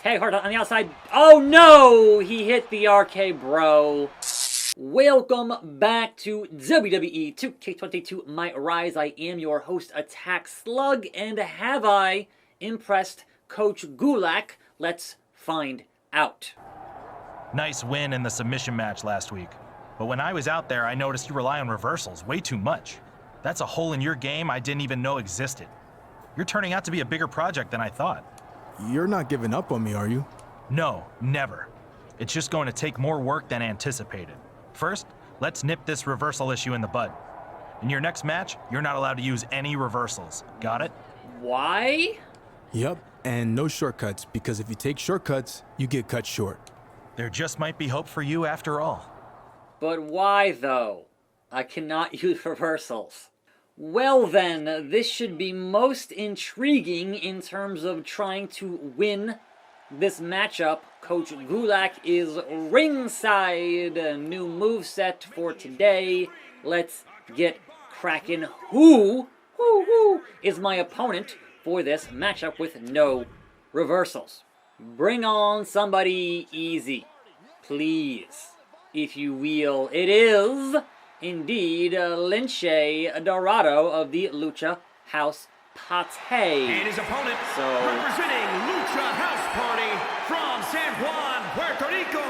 Tag hard on the outside. Oh no! He hit the RK Bro. Welcome back to WWE 2K22 MyRise. I am your host, Attack Slug, and have I impressed Coach Gulak? Let's find out. Nice win in the submission match last week. But when I was out there, I noticed you rely on reversals way too much. That's a hole in your game I didn't even know existed. You're turning out to be a bigger project than I thought. You're not giving up on me, are you? No, never. It's just going to take more work than anticipated. First, let's nip this reversal issue in the bud. In your next match, you're not allowed to use any reversals. Got it? Why? Yep, and no shortcuts, because if you take shortcuts, you get cut short. There just might be hope for you after all. But why, though? I cannot use reversals. Well then, this should be most intriguing in terms of trying to win this matchup. Coach Gulak is ringside. A new moveset for today. Let's get cracking. Who is my opponent for this matchup with no reversals? Bring on somebody easy, please, if you will. It is indeed Lince Dorado of the Lucha House Party. And his opponent, So, representing Lucha House Party from San Juan, Puerto Rico,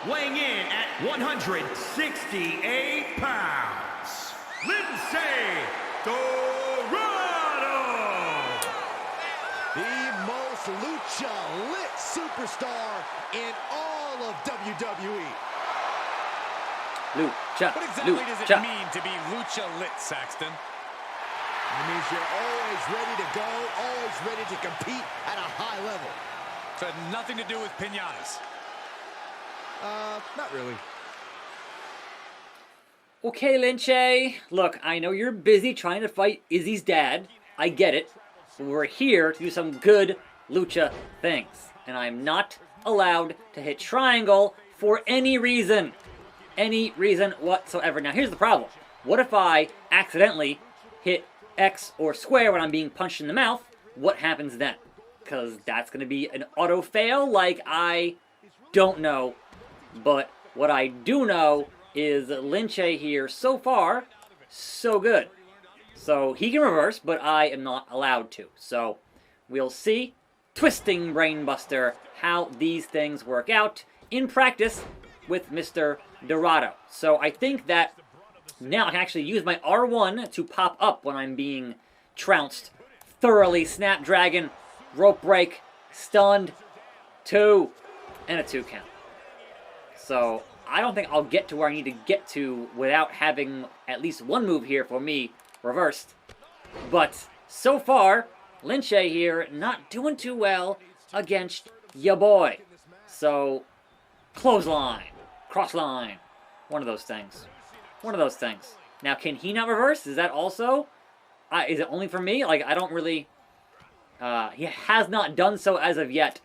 weighing in at 168 pounds, Lince Dorado. The most lucha-lit superstar in all of WWE. Lucha, What exactly does it Lucha. mean to be lucha-lit, Saxton? It means you're always ready to go, always ready to compete at a high level. So it had nothing to do with piñatas. Not really. Okay, Lince. Look, I know you're busy trying to fight Izzy's dad. I get it. But we're here to do some good lucha things. And I'm not allowed to hit triangle for any reason. Any reason whatsoever. Now, here's the problem. What if I accidentally hit X or square when I'm being punched in the mouth? What happens then? Because that's going to be an auto fail. Like, I don't know. But what I do know is Lince here, so far, so good. So he can reverse, but I am not allowed to. So we'll see, twisting brainbuster, how these things work out in practice with Mr. Dorado. So I think that now I can actually use my R1 to pop up when I'm being trounced. Thoroughly Snapdragon, rope break, stunned, 2, and a 2 count. So I don't think I'll get to where I need to get to without having at least one move here for me reversed. But so far, Lince here not doing too well against ya boy. So clothesline, cross line, one of those things. One of those things. Now, can he not reverse? Is that also? Is it only for me? Like, I don't really... he has not done so as of yet.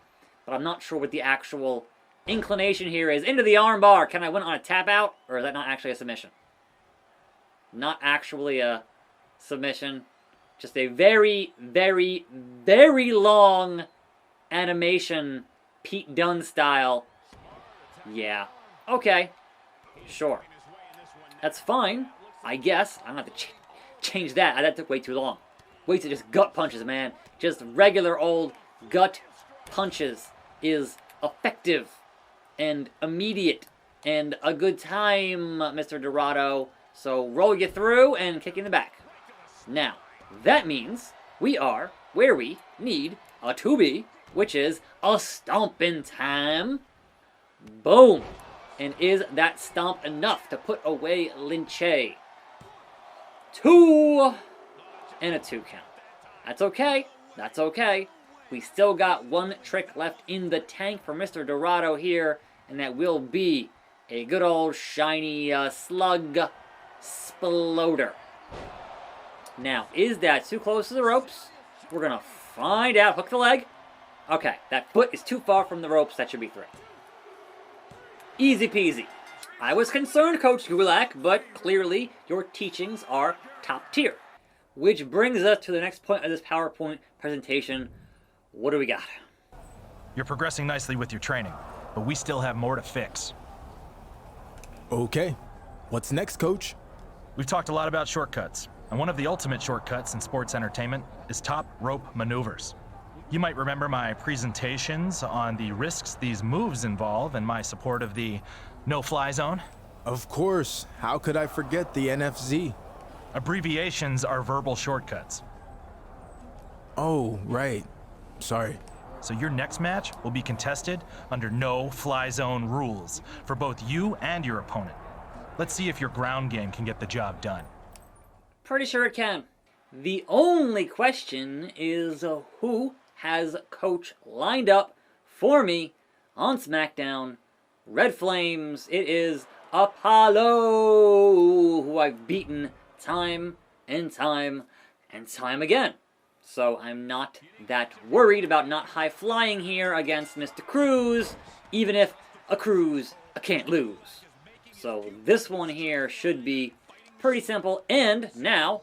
But I'm not sure what the actual inclination here is. Into the armbar. Can I win on a tap out? Or is that not actually a submission? Not actually a submission. Just a very, very, very long animation. Pete Dunne style. Yeah. Okay. Sure. That's fine, I guess. I'm going to have to change that. That took way too long. Way to just gut punches, man. Just regular old gut punches is effective and immediate and a good time, Mr. Dorado. So roll you through and kick in the back. Now, that means we are where we need to be, which is a stomping time. Boom. And is that stomp enough to put away Lince? 2 and a 2 count. That's okay. That's okay. We still got one trick left in the tank for Mr. Dorado here, and that will be a good old shiny slug sploder. Now, is that too close to the ropes? We're going to find out. Hook the leg. Okay, that foot is too far from the ropes. That should be 3. Easy peasy. I was concerned, Coach Gulak, but clearly your teachings are top tier. Which brings us to the next point of this PowerPoint presentation. What do we got? You're progressing nicely with your training, but we still have more to fix. Okay. What's next, coach? We've talked a lot about shortcuts, and one of the ultimate shortcuts in sports entertainment is top rope maneuvers. You might remember my presentations on the risks these moves involve and my support of the no-fly zone. Of course. How could I forget the NFZ? Abbreviations are verbal shortcuts. Oh, right. Sorry. So your next match will be contested under no-fly zone rules for both you and your opponent. Let's see if your ground game can get the job done. Pretty sure it can. The only question is who has Coach lined up for me on SmackDown. Red Flames, it is Apollo, who I've beaten time and time and time again. So I'm not that worried about not high flying here against Mr. Cruz, even if a Cruz can't lose. So this one here should be pretty simple. And now,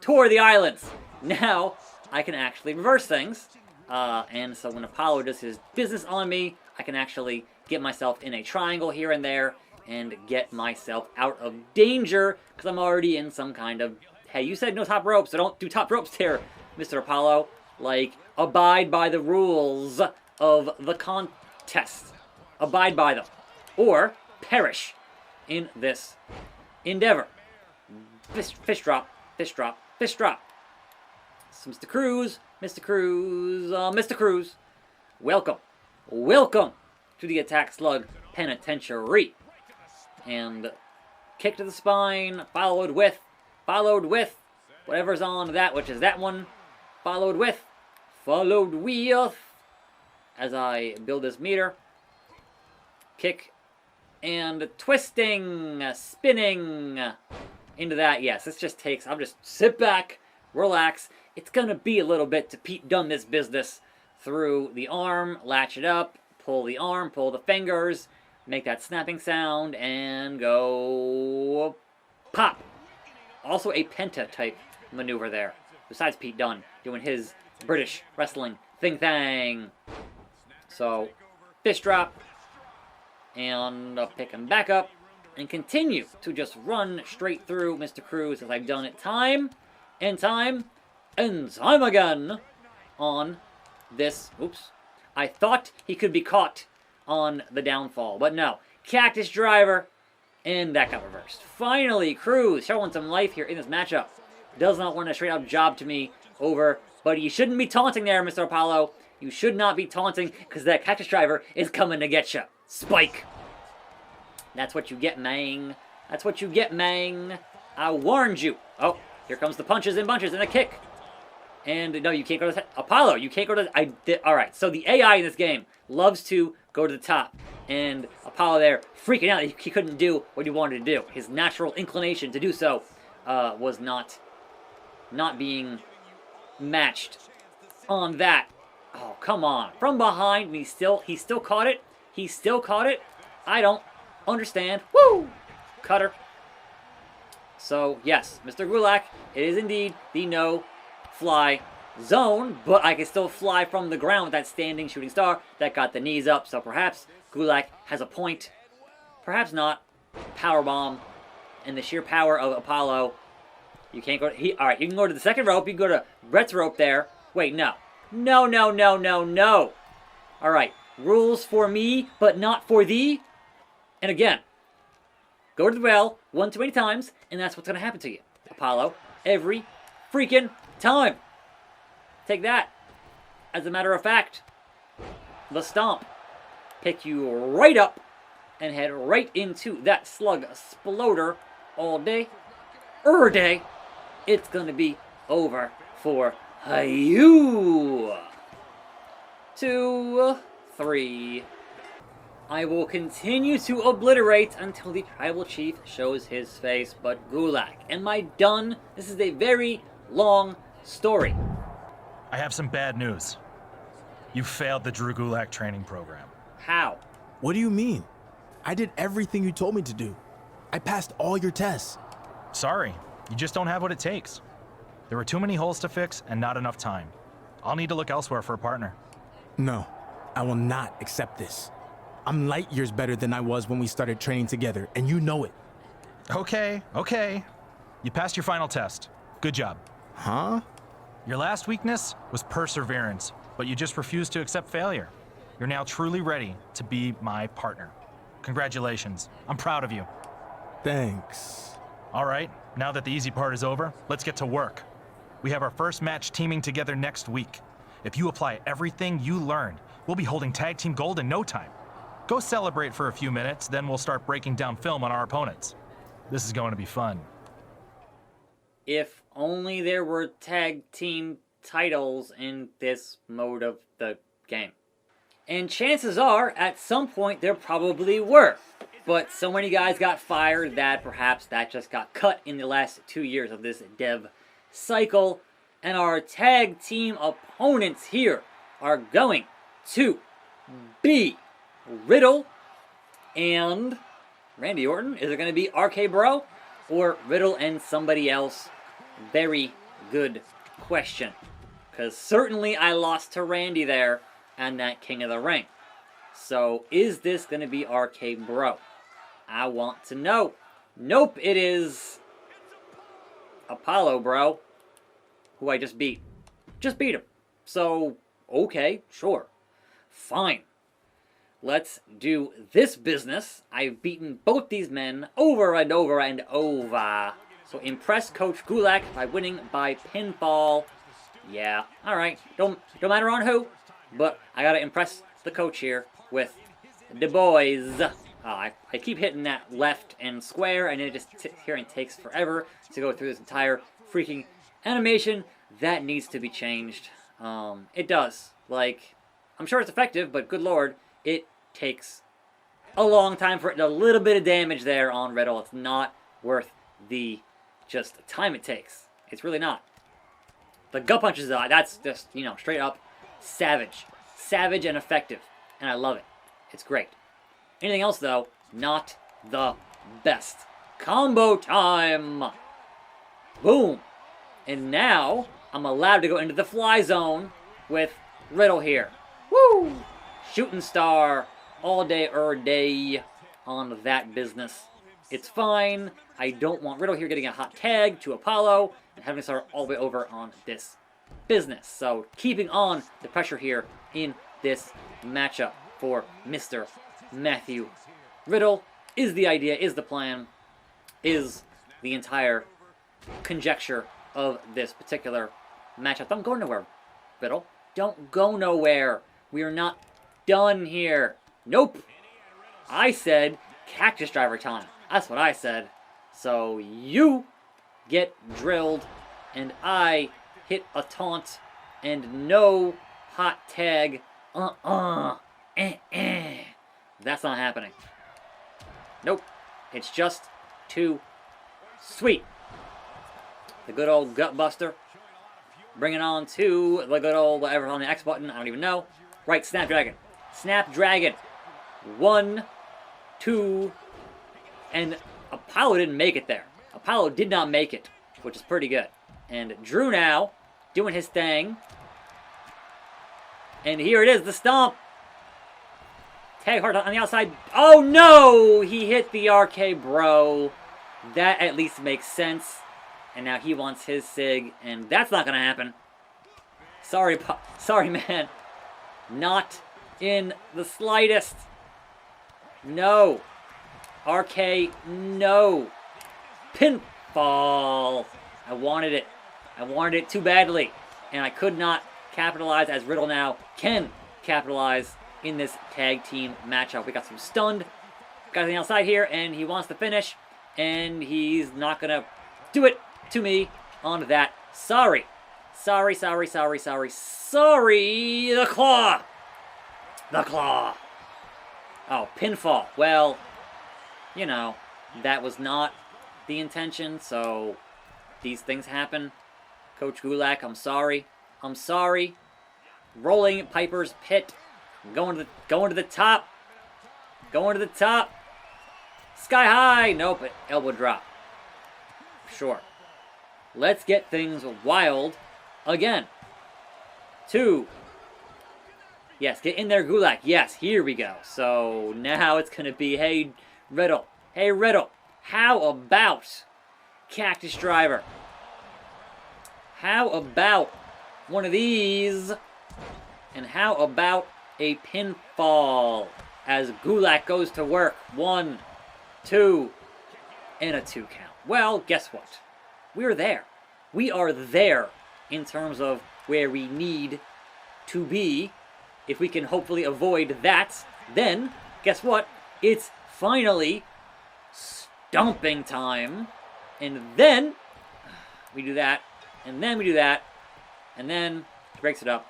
Tour of the Islands. Now I can actually reverse things. And so when Apollo does his business on me, I can actually get myself in a triangle here and there and get myself out of danger because I'm already in some kind of, hey, you said no top ropes, so don't do top ropes here, Mr. Apollo. Like, abide by the rules of the contest. Abide by them. Or perish in this endeavor. Fish drop, fish drop, fish drop. So Mr. Cruz, Mr. Cruz, Mr. Cruz, welcome. Welcome to the Attack Slug Penitentiary. And kick to the spine, followed with, whatever's on that, which is that one, followed with, as I build this meter, kick, and twisting, spinning into that. Yes, this just takes, I'll just sit back, relax. It's going to be a little bit to Pete Dunne this business through the arm, latch it up, pull the arm, pull the fingers, make that snapping sound, and go pop. Also a penta type maneuver there, besides Pete Dunne doing his British wrestling thing. So, fish drop, and I'll pick him back up, and continue to just run straight through Mr. Cruz as I've done it time and time and time again on this. Oops. I thought he could be caught on the downfall, but no. Cactus driver, and that got reversed. Finally, Cruz showing some life here in this matchup. Does not want a straight up job to me over, but you shouldn't be taunting there, Mr. Apollo. You should not be taunting because that cactus driver is coming to get you. Spike. That's what you get, man. That's what you get, man. I warned you. Oh, here comes the punches and bunches and a kick. And no, you can't go to the Apollo. You can't go to the, all right, so the AI in this game loves to go to the top. And Apollo there freaking out. He couldn't do what he wanted to do. His natural inclination to do so was not being matched on that. Oh, come on. From behind, and he still caught it. He still caught it. I don't understand. Woo! Cutter. So, yes, Mr. Gulak, it is indeed the no-fly zone, but I can still fly from the ground with that standing shooting star that got the knees up. So perhaps Gulak has a point. Perhaps not. Powerbomb and the sheer power of Apollo. You can't go to, all right, you can go to the second rope. You can go to Brett's rope there. Wait, no. No, no, no, no, no. All right, rules for me, but not for thee. And again, go to the well one too many times, and that's what's going to happen to you, Apollo, every freaking time. Take that. As a matter of fact, the stomp. Pick you right up and head right into that slug exploder all day. Day. It's going to be over for you. 2, 3. I will continue to obliterate until the tribal chief shows his face, but Gulak. Am I done? This is a very long story. I have some bad news. You failed the Drew Gulak training program. How? What do you mean? I did everything you told me to do. I passed all your tests. Sorry, you just don't have what it takes. There were too many holes to fix and not enough time. I'll need to look elsewhere for a partner. No, I will not accept this. I'm light years better than I was when we started training together, and you know it. Okay, okay. You passed your final test. Good job. Huh? Your last weakness was perseverance, but you just refused to accept failure. You're now truly ready to be my partner. Congratulations. I'm proud of you. Thanks. All right, now that the easy part is over, let's get to work. We have our first match teaming together next week. If you apply everything you learned, we'll be holding tag team gold in no time. Go celebrate for a few minutes, then we'll start breaking down film on our opponents. This is going to be fun. If only there were tag team titles in this mode of the game. And chances are, at some point, there probably were. But so many guys got fired that perhaps that just got cut in the last 2 years of this dev cycle. And our tag team opponents here are going to be Riddle and Randy Orton. Is it going to be RK Bro or Riddle and somebody else? Very good question. Because certainly I lost to Randy there and that King of the Ring. So is this going to be RK Bro? I want to know. Nope, it is Apollo Bro, who I just beat. Just beat him. So, okay, sure. Fine. Let's do this business. I've beaten both these men over and over and over. So impress Coach Gulak by winning by pinfall. Yeah, alright. Don't matter on who, but I gotta impress the coach here with the boys. I keep hitting that left and square, and it just here and takes forever to go through this entire freaking animation. That needs to be changed. It does. Like, I'm sure it's effective, but good lord, it takes a long time for it. A little bit of damage there on Riddle. It's not worth the just time it takes. It's really not. The gut punches, that's just, you know, straight up savage. Savage and effective. And I love it. It's great. Anything else, though, not the best. Combo time! Boom! And now, I'm allowed to go into the fly zone with Riddle here. Woo! Shooting star all day day on that business. It's fine. I don't want Riddle here getting a hot tag to Apollo and having to start all the way over on this business. So keeping on the pressure here in this matchup for Mr. Matthew Riddle is the idea, is the plan, is the entire conjecture of this particular matchup. Don't go nowhere, Riddle. Don't go nowhere. We are not done here. Nope. I said cactus driver time. That's what I said. So you get drilled, and I hit a taunt, and no hot tag. That's not happening. Nope. It's just too sweet. The good old gut buster. Bringing on to the good old whatever on the X button. I don't even know. Right, Snapdragon. Snapdragon. 1, 2, and Apollo didn't make it there. Apollo did not make it, which is pretty good. And Drew now doing his thing. And here it is, the stomp. Tag hard on the outside. Oh no! He hit the RK Bro. That at least makes sense. And now he wants his sig, and that's not gonna happen. Sorry, man. Not in the slightest. No. RK, no. Pinfall. I wanted it. I wanted it too badly. And I could not capitalize as Riddle now can capitalize in this tag team matchup. We got some stunned guys on the outside here, and he wants to finish, and he's not going to do it to me on that. Sorry. Sorry. The claw. The claw. Oh, pinfall. Well, you know, that was not the intention, so these things happen. Coach Gulak, I'm sorry. I'm sorry. Rolling Piper's Pit. Going to the top. Going to the top. Sky high. Nope, elbow drop. Sure. Let's get things wild again. 2, Yes, get in there, Gulak. Yes, here we go. So now it's going to be, hey, Riddle. Hey, Riddle. How about Cactus Driver? How about one of these? And how about a pinfall as Gulak goes to work? 1, 2, and a 2 count. Well, guess what? We're there. We are there in terms of where we need to be. If we can hopefully avoid that, then guess what? It's finally stomping time. And then we do that, and then we do that, and then he breaks it up.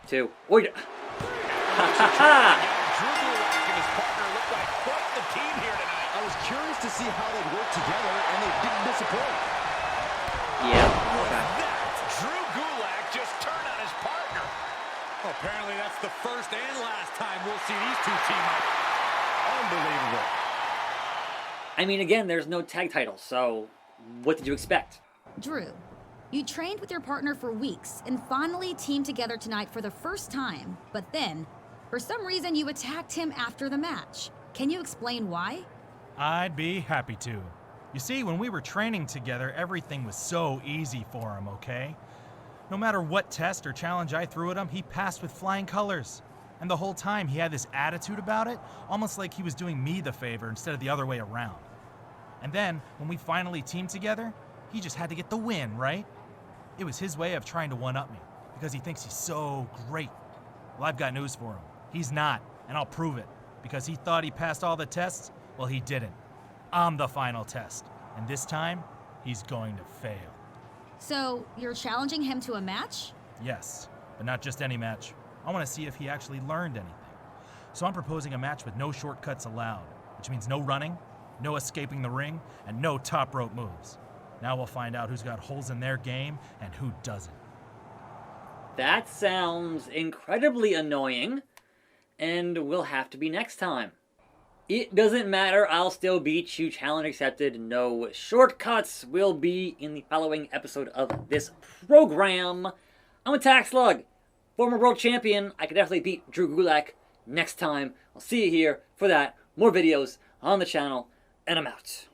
2. Oy. Ha ha ha! Drew Gulak and his partner look like quite the team here tonight. I was curious to see how they'd work together, and they didn't disappoint. Yeah. Drew Gulak just turned on his partner. Well, apparently that's the first and last time we'll see these two team up. Unbelievable. I mean, again, there's no tag title, so what did you expect? Drew, you trained with your partner for weeks and finally teamed together tonight for the first time, but then, for some reason, you attacked him after the match. Can you explain why? I'd be happy to. You see, when we were training together, everything was so easy for him, okay? No matter what test or challenge I threw at him, he passed with flying colors. And the whole time he had this attitude about it, almost like he was doing me the favor instead of the other way around. And then, when we finally teamed together, he just had to get the win, right? It was his way of trying to one-up me, because he thinks he's so great. Well, I've got news for him. He's not, and I'll prove it. Because he thought he passed all the tests, well, he didn't. I'm the final test, and this time, he's going to fail. So, you're challenging him to a match? Yes, but not just any match. I want to see if he actually learned anything. So I'm proposing a match with no shortcuts allowed, which means no running, no escaping the ring, and no top rope moves. Now we'll find out who's got holes in their game and who doesn't. That sounds incredibly annoying, and will have to be next time. It doesn't matter, I'll still beat you. Challenge accepted. No shortcuts will be in the following episode of this program. I'm Attack Slug, former world champion. I could definitely beat Drew Gulak next time. I'll see you here for that. More videos on the channel, and I'm out.